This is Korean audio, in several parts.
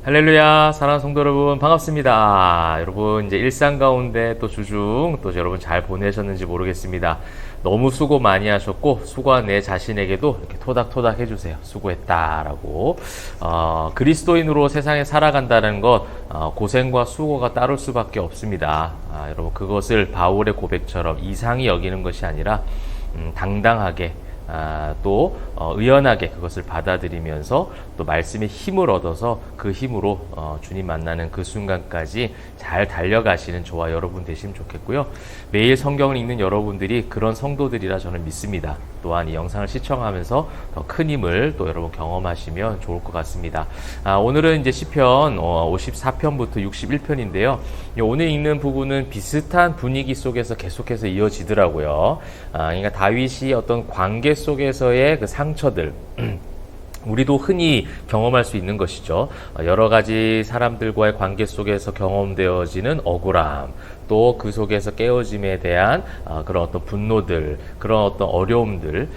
할렐루야, 사랑하는 성도 여러분, 반갑습니다. 여러분, 이제 일상 가운데 또 주중, 또 여러분 잘 보내셨는지 모르겠습니다. 너무 수고 많이 하셨고, 수고한 내 자신에게도 이렇게 토닥토닥 해주세요. 수고했다라고. 그리스도인으로 세상에 살아간다는 것, 고생과 수고가 따를 수밖에 없습니다. 여러분, 그것을 바울의 고백처럼 이상히 여기는 것이 아니라, 당당하게, 또 의연하게 그것을 받아들이면서 또 말씀의 힘을 얻어서 그 힘으로 주님 만나는 그 순간까지 잘 달려가시는 저와 여러분 되시면 좋겠고요. 매일 성경을 읽는 여러분들이 그런 성도들이라 저는 믿습니다. 또한 이 영상을 시청하면서 더 큰 힘을 또 여러분 경험하시면 좋을 것 같습니다. 오늘은 이제 시편 54편부터 61편인데요. 오늘 읽는 부분은 비슷한 분위기 속에서 계속해서 이어지더라고요. 그러니까 다윗이 어떤 관계 속에서의 그 상처들 우리도 흔히 경험할 수 있는 것이죠. 여러 가지 사람들과의 관계 속에서 경험되어지는 억울함, 또 그 속에서 깨어짐에 대한 그런 어떤 분노들, 그런 어떤 어려움들,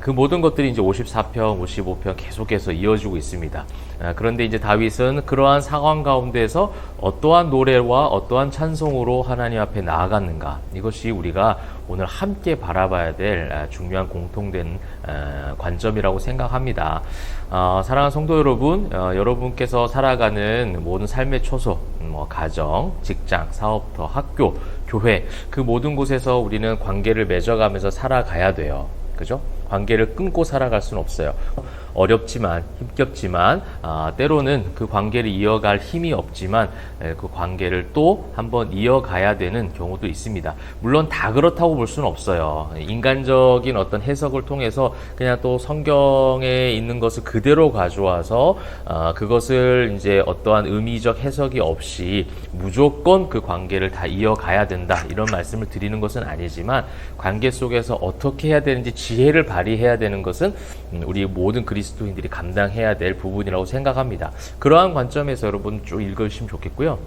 그 모든 것들이 이제 54편, 55편 계속해서 이어지고 있습니다. 그런데 이제 다윗은 그러한 상황 가운데서 어떠한 노래와 어떠한 찬송으로 하나님 앞에 나아갔는가, 이것이 우리가 오늘 함께 바라봐야 될 중요한 공통된 관점이라고 생각합니다. 사랑하는 성도 여러분, 여러분께서 살아가는 모든 삶의 초소, 가정, 직장, 사업터, 학교, 교회, 그 모든 곳에서 우리는 관계를 맺어가면서 살아가야 돼요. 그죠? 관계를 끊고 살아갈 수는 없어요. 어렵지만, 힘겹지만, 때로는 그 관계를 이어갈 힘이 없지만 그 관계를 또 한번 이어가야 되는 경우도 있습니다. 물론 다 그렇다고 볼 수는 없어요. 인간적인 어떤 해석을 통해서 그냥 또 성경에 있는 것을 그대로 가져와서 그것을 이제 어떠한 의미적 해석이 없이 무조건 그 관계를 다 이어가야 된다, 이런 말씀을 드리는 것은 아니지만, 관계 속에서 어떻게 해야 되는지 지혜를 발휘해야 되는 것은 우리 모든 그리스도인들이 감당해야 될 부분이라고 생각합니다. 그러한 관점에서 여러분 쭉 읽으시면 좋겠고요.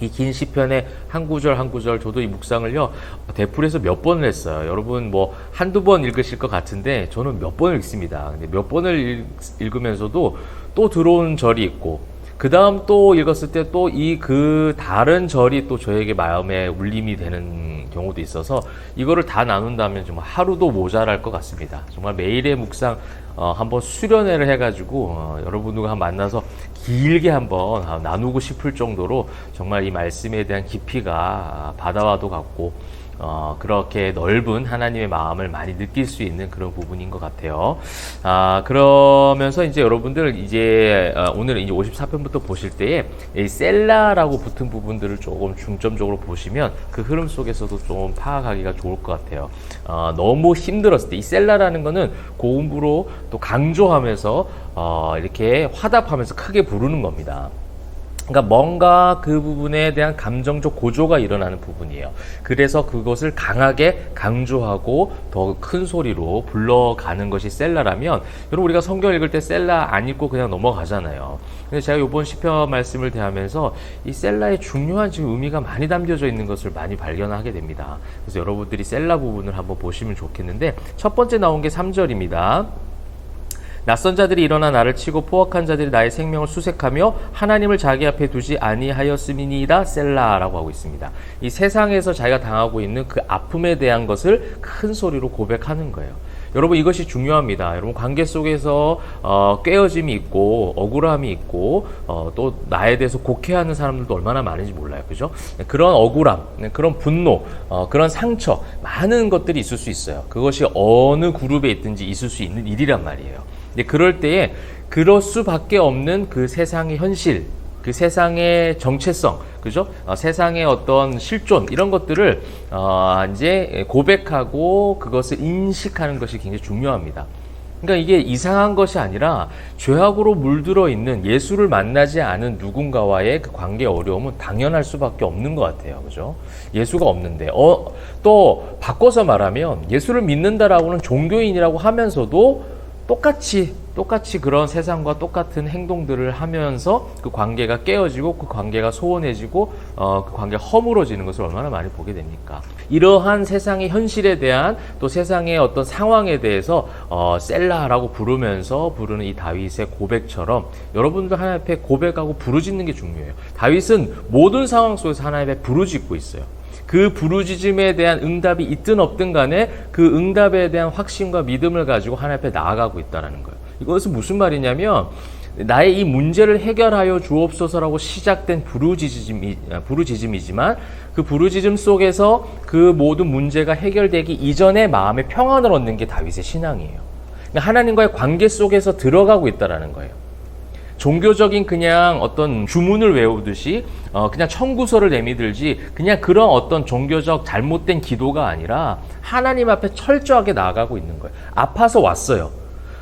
이 긴 시편의 한 구절 한 구절, 저도 이 묵상을요 대풀에서 몇 번을 했어요. 여러분 뭐 한두 번 읽으실 것 같은데 저는 몇 번을 읽습니다. 근데 몇 번을 읽으면서도 또 들어오는 절이 있고, 그 다음 또 읽었을 때 또 그 다른 절이 또 저에게 마음에 울림이 되는 경우도 있어서, 이거를 다 나눈다면 정말 하루도 모자랄 것 같습니다. 정말 매일의 묵상 한번 수련회를 해가지고 여러분들과 만나서 길게 한번 나누고 싶을 정도로 정말 이 말씀에 대한 깊이가 바다와도 같고 그렇게 넓은 하나님의 마음을 많이 느낄 수 있는 그런 부분인 것 같아요. 그러면서 이제 여러분들 이제 오늘 이제 54편부터 보실 때에 이 셀라라고 붙은 부분들을 조금 중점적으로 보시면 그 흐름 속에서도 좀 파악하기가 좋을 것 같아요. 너무 힘들었을 때 이 셀라라는 거는 고음부로 또 강조하면서 이렇게 화답하면서 크게 부르는 겁니다. 그러니까 뭔가 그 부분에 대한 감정적 고조가 일어나는 부분이에요. 그래서 그것을 강하게 강조하고 더 큰 소리로 불러가는 것이 셀라라면, 여러분 우리가 성경 읽을 때 셀라 안 읽고 그냥 넘어가잖아요. 근데 제가 이번 시편 말씀을 대하면서 이 셀라의 중요한 지금 의미가 많이 담겨져 있는 것을 많이 발견하게 됩니다. 그래서 여러분들이 셀라 부분을 한번 보시면 좋겠는데, 첫 번째 나온 게 3절입니다. 낯선 자들이 일어나 나를 치고 포악한 자들이 나의 생명을 수색하며 하나님을 자기 앞에 두지 아니하였음이니이다, 셀라라고 하고 있습니다. 이 세상에서 자기가 당하고 있는 그 아픔에 대한 것을 큰 소리로 고백하는 거예요. 여러분 이것이 중요합니다. 여러분 관계 속에서 깨어짐이 있고 억울함이 있고 또 나에 대해서 곡해하는 사람들도 얼마나 많은지 몰라요. 그죠? 그런 억울함, 그런 분노, 그런 상처, 많은 것들이 있을 수 있어요. 그것이 어느 그룹에 있든지 있을 수 있는 일이란 말이에요. 그럴 때에 그럴 수밖에 없는 그 세상의 현실, 그 세상의 정체성, 그죠? 세상의 어떤 실존, 이런 것들을 이제 고백하고 그것을 인식하는 것이 굉장히 중요합니다. 그러니까 이게 이상한 것이 아니라 죄악으로 물들어 있는, 예수를 만나지 않은 누군가와의 그 관계 어려움은 당연할 수밖에 없는 것 같아요. 그죠? 예수가 없는데 또 바꿔서 말하면 예수를 믿는다라고는 종교인이라고 하면서도 똑같이 그런 세상과 똑같은 행동들을 하면서 그 관계가 깨어지고 그 관계가 소원해지고 그 관계가 허물어지는 것을 얼마나 많이 보게 됩니까? 이러한 세상의 현실에 대한 또 세상의 어떤 상황에 대해서 셀라라고 부르면서 부르는 이 다윗의 고백처럼 여러분도 하나님 앞에 고백하고 부르짖는 게 중요해요. 다윗은 모든 상황 속에서 하나님 앞에 부르짖고 있어요. 그 부르짖음에 대한 응답이 있든 없든 간에 그 응답에 대한 확신과 믿음을 가지고 하나님 앞에 나아가고 있다는 거예요. 이것은 무슨 말이냐면 나의 이 문제를 해결하여 주옵소서라고 시작된 부르짖음이지만 그 부르짖음 속에서 그 모든 문제가 해결되기 이전에 마음의 평안을 얻는 게 다윗의 신앙이에요. 그러니까 하나님과의 관계 속에서 들어가고 있다는 거예요. 종교적인 그냥 어떤 주문을 외우듯이 그냥 청구서를 내미들지 그냥 그런 어떤 종교적 잘못된 기도가 아니라 하나님 앞에 철저하게 나아가고 있는 거예요. 아파서 왔어요.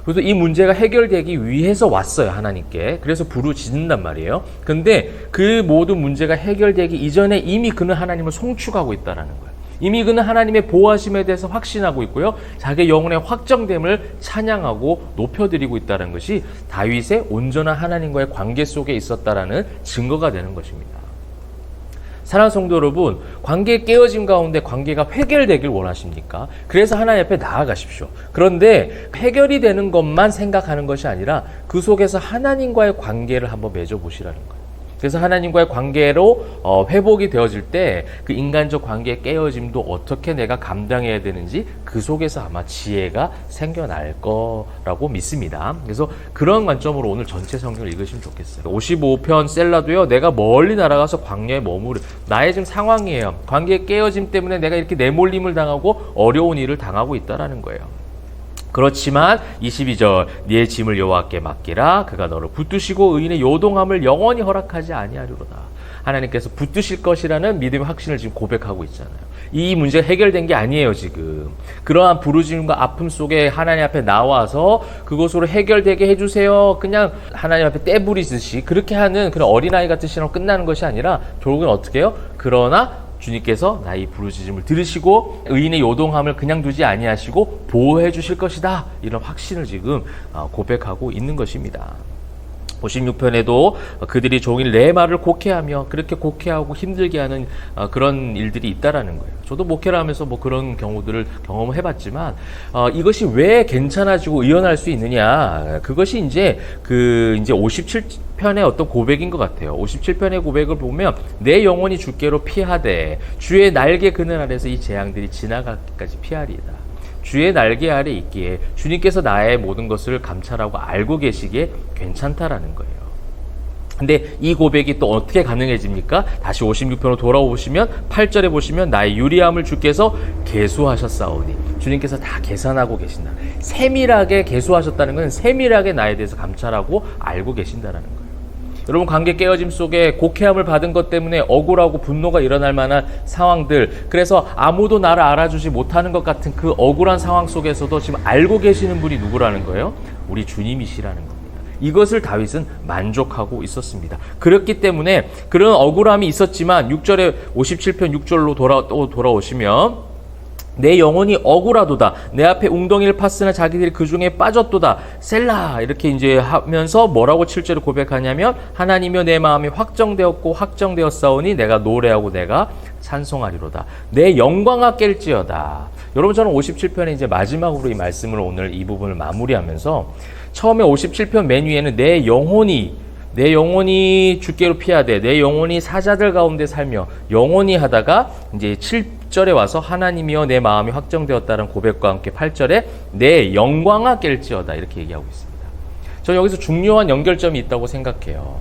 그래서 이 문제가 해결되기 위해서 왔어요, 하나님께. 그래서 부르짖는단 말이에요. 근데 그 모든 문제가 해결되기 이전에 이미 그는 하나님을 송축하고 있다는 거예요. 이미 그는 하나님의 보호하심에 대해서 확신하고 있고요. 자기의 영혼의 확정됨을 찬양하고 높여드리고 있다는 것이 다윗의 온전한 하나님과의 관계 속에 있었다라는 증거가 되는 것입니다. 사랑하는 성도 여러분, 관계 깨어짐 가운데 관계가 해결되길 원하십니까? 그래서 하나님 앞에 나아가십시오. 그런데 해결이 되는 것만 생각하는 것이 아니라 그 속에서 하나님과의 관계를 한번 맺어보시라는 거예요. 그래서 하나님과의 관계로 회복이 되어질 때 그 인간적 관계의 깨어짐도 어떻게 내가 감당해야 되는지 그 속에서 아마 지혜가 생겨날 거라고 믿습니다. 그래서 그런 관점으로 오늘 전체 성경을 읽으시면 좋겠어요. 55편 셀라도요, 내가 멀리 날아가서 광야에 머무르. 나의 지금 상황이에요. 관계의 깨어짐 때문에 내가 이렇게 내몰림을 당하고 어려운 일을 당하고 있다라는 거예요. 그렇지만 22절 네 짐을 여호와께 맡기라. 그가 너를 붙드시고 의인의 요동함을 영원히 허락하지 아니하리로다. 하나님께서 붙드실 것이라는 믿음의 확신을 지금 고백하고 있잖아요. 이 문제가 해결된 게 아니에요, 지금. 그러한 부르짖음과 아픔 속에 하나님 앞에 나와서 그것으로 해결되게 해주세요. 그냥 하나님 앞에 떼부리듯이 그렇게 하는 그런 어린아이 같은 신앙으로 끝나는 것이 아니라 결국은 어떻게 해요? 그러나 주님께서 나의 부르짖음을 들으시고 의인의 요동함을 그냥 두지 아니하시고 보호해 주실 것이다. 이런 확신을 지금 고백하고 있는 것입니다. 56편에도 그들이 종일 내 말을 곡해하며 그렇게 곡해하고 힘들게 하는 그런 일들이 있다라는 거예요. 저도 목회를 하면서 뭐 그런 경우들을 경험을 해봤지만 이것이 왜 괜찮아지고 의연할 수 있느냐, 그것이 이제 57편의 어떤 고백인 것 같아요. 57편의 고백을 보면 내 영혼이 주께로 피하되 주의 날개 그늘 아래서 이 재앙들이 지나가기까지 피하리이다. 주의 날개 아래 있기에 주님께서 나의 모든 것을 감찰하고 알고 계시기에 괜찮다라는 거예요. 근데 이 고백이 또 어떻게 가능해집니까? 다시 56편으로 돌아오시면 8절에 보시면 나의 유리함을 주께서 계수하셨사오니, 주님께서 다 계산하고 계신다. 세밀하게 계수하셨다는 건 세밀하게 나에 대해서 감찰하고 알고 계신다는 거예요. 여러분, 관계 깨어짐 속에 곡해함을 받은 것 때문에 억울하고 분노가 일어날 만한 상황들, 그래서 아무도 나를 알아주지 못하는 것 같은 그 억울한 상황 속에서도 지금 알고 계시는 분이 누구라는 거예요? 우리 주님이시라는 겁니다. 이것을 다윗은 만족하고 있었습니다. 그렇기 때문에 그런 억울함이 있었지만 6절에 57편 6절로 돌아오시면 내 영혼이 억울하도다. 내 앞에 웅덩이를 팠으나 자기들이 그 중에 빠졌도다. 셀라. 이렇게 이제 하면서 뭐라고 7절에 고백하냐면 하나님이여 내 마음이 확정되었고 확정되었사오니 내가 노래하고 내가 찬송하리로다. 내 영광아 깰지어다. 여러분, 저는 57편의 이제 마지막으로 이 말씀을 오늘 이 부분을 마무리하면서 처음에 57편 맨 위에는 내 영혼이 주께로 피하되 내 영혼이 사자들 가운데 살며 영혼이 하다가 이제 7절에 와서 하나님이여 내 마음이 확정되었다는 고백과 함께 8절에 내 영광아 깰지어다 이렇게 얘기하고 있습니다. 저는 여기서 중요한 연결점이 있다고 생각해요.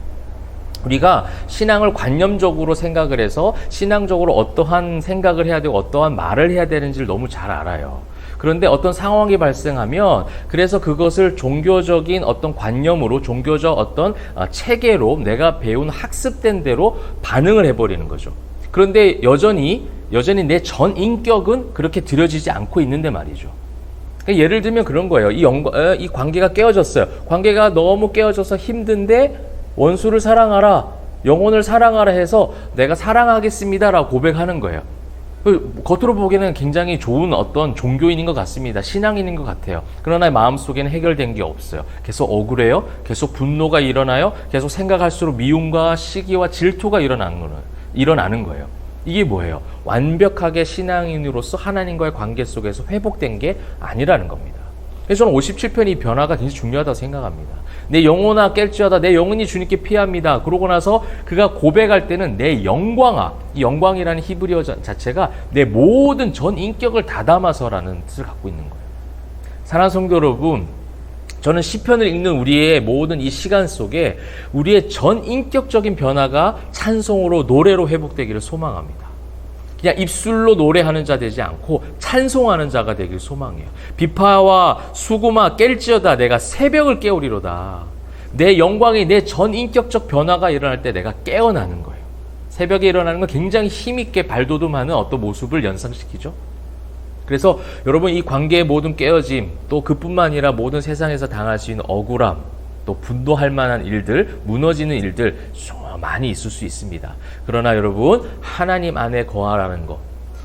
우리가 신앙을 관념적으로 생각을 해서 신앙적으로 어떠한 생각을 해야 되고 어떠한 말을 해야 되는지를 너무 잘 알아요. 그런데 어떤 상황이 발생하면 그래서 그것을 종교적인 어떤 관념으로, 종교적 어떤 체계로 내가 배운 학습된 대로 반응을 해버리는 거죠. 그런데 여전히 내 전 인격은 그렇게 들여지지 않고 있는데 말이죠. 그러니까 예를 들면 그런 거예요. 이 관계가 깨어졌어요. 관계가 너무 깨어져서 힘든데 원수를 사랑하라, 영혼을 사랑하라 해서 내가 사랑하겠습니다라고 고백하는 거예요. 겉으로 보기에는 굉장히 좋은 어떤 종교인인 것 같습니다. 신앙인인 것 같아요. 그러나 마음속에는 해결된 게 없어요. 계속 억울해요. 계속 분노가 일어나요. 계속 생각할수록 미움과 시기와 질투가 일어나는 거예요. 이게 뭐예요? 완벽하게 신앙인으로서 하나님과의 관계 속에서 회복된 게 아니라는 겁니다. 그래서 저는 57편 이 변화가 굉장히 중요하다고 생각합니다. 내 영혼아 깰지어다, 내 영혼이 주님께 피합니다. 그러고 나서 그가 고백할 때는 내 영광아, 이 영광이라는 히브리어 자체가 내 모든 전 인격을 다 담아서라는 뜻을 갖고 있는 거예요. 사랑하는 성도 여러분, 저는 시편을 읽는 우리의 모든 이 시간 속에 우리의 전 인격적인 변화가 찬송으로 노래로 회복되기를 소망합니다. 그냥 입술로 노래하는 자 되지 않고 찬송하는 자가 되길 소망해요. 비파와 수고마 깰지어다, 내가 새벽을 깨우리로다. 내 영광이, 내 전 인격적 변화가 일어날 때 내가 깨어나는 거예요. 새벽에 일어나는 건 굉장히 힘있게 발돋움하는 어떤 모습을 연상시키죠. 그래서 여러분, 이 관계의 모든 깨어짐, 또 그뿐만 아니라 모든 세상에서 당할 수 있는 억울함, 또 분노할 만한 일들, 무너지는 일들 많이 있을 수 있습니다. 그러나 여러분, 하나님 안에 거하라는 것,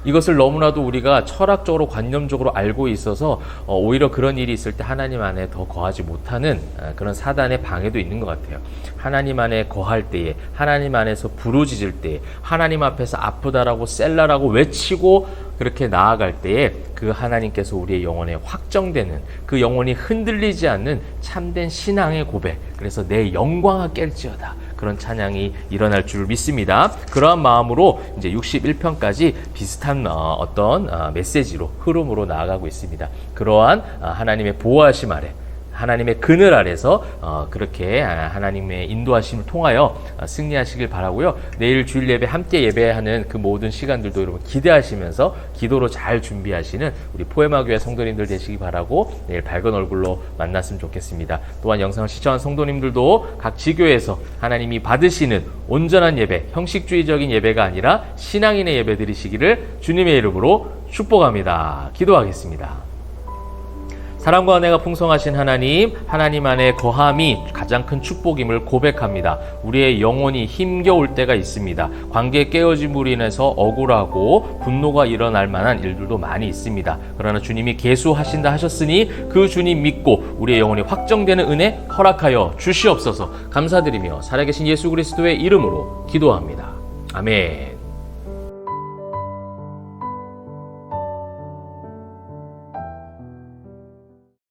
이것을 너무나도 우리가 철학적으로 관념적으로 알고 있어서 오히려 그런 일이 있을 때 하나님 안에 더 거하지 못하는 그런 사단의 방해도 있는 것 같아요. 하나님 안에 거할 때에, 하나님 안에서 부르짖을 때에, 하나님 앞에서 아프다라고 셀라라고 외치고 그렇게 나아갈 때에 그 하나님께서 우리의 영혼에 확정되는, 그 영혼이 흔들리지 않는 참된 신앙의 고백, 그래서 내 영광아 깰지어다, 그런 찬양이 일어날 줄 믿습니다. 그러한 마음으로 이제 61편까지 비슷한 어떤 메시지로, 흐름으로 나아가고 있습니다. 그러한 하나님의 보호하심 아래, 하나님의 그늘 아래서 그렇게 하나님의 인도하심을 통하여 승리하시길 바라고요. 내일 주일 예배 함께 예배하는 그 모든 시간들도 여러분 기대하시면서 기도로 잘 준비하시는 우리 포에마교회 성도님들 되시기 바라고 내일 밝은 얼굴로 만났으면 좋겠습니다. 또한 영상을 시청한 성도님들도 각 지교에서 하나님이 받으시는 온전한 예배, 형식주의적인 예배가 아니라 신앙인의 예배 드리시기를 주님의 이름으로 축복합니다. 기도하겠습니다. 사랑과 은혜가 풍성하신 하나님, 하나님 안에 거함이 가장 큰 축복임을 고백합니다. 우리의 영혼이 힘겨울 때가 있습니다. 관계 깨어짐으로 인해서 억울하고 분노가 일어날 만한 일들도 많이 있습니다. 그러나 주님이 계수하신다 하셨으니 그 주님 믿고 우리의 영혼이 확정되는 은혜 허락하여 주시옵소서. 감사드리며 살아계신 예수 그리스도의 이름으로 기도합니다. 아멘.